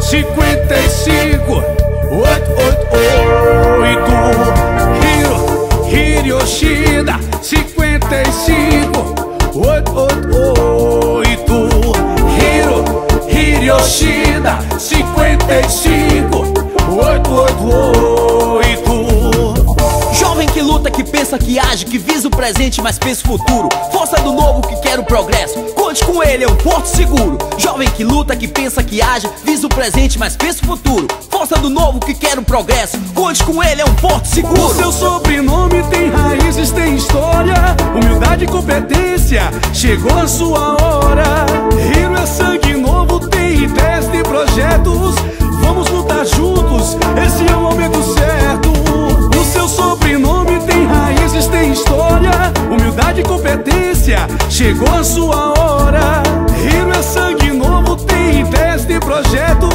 55 888. Hiroshida 55 888. Hiroshida 55 888. Jovem que luta, que pensa, que age, que visa o presente, mas pensa o futuro. Força do novo que quer o progresso, conte com ele, é um porto seguro. Jovem que luta, que pensa, que age, visa o presente, mas pensa o futuro. Força do novo que quer o progresso, conte com ele, é um porto seguro. O seu sobrenome tem raízes, tem história, humildade e competência, chegou a sua hora. Hiro é sangue novo, tem ideias, tem projetos, vamos lutar juntos, esse é o momento certo. O seu sobrenome tem raízes, tem história, humildade e competência, chegou a sua hora. Hiro é sangue novo, tem ideias, tem projetos,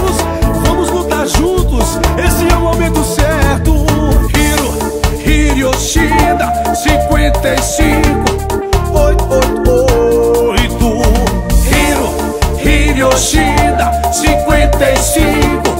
vamos lutar juntos, esse é o momento certo. Hiroshida 55 888. Hiroshida 55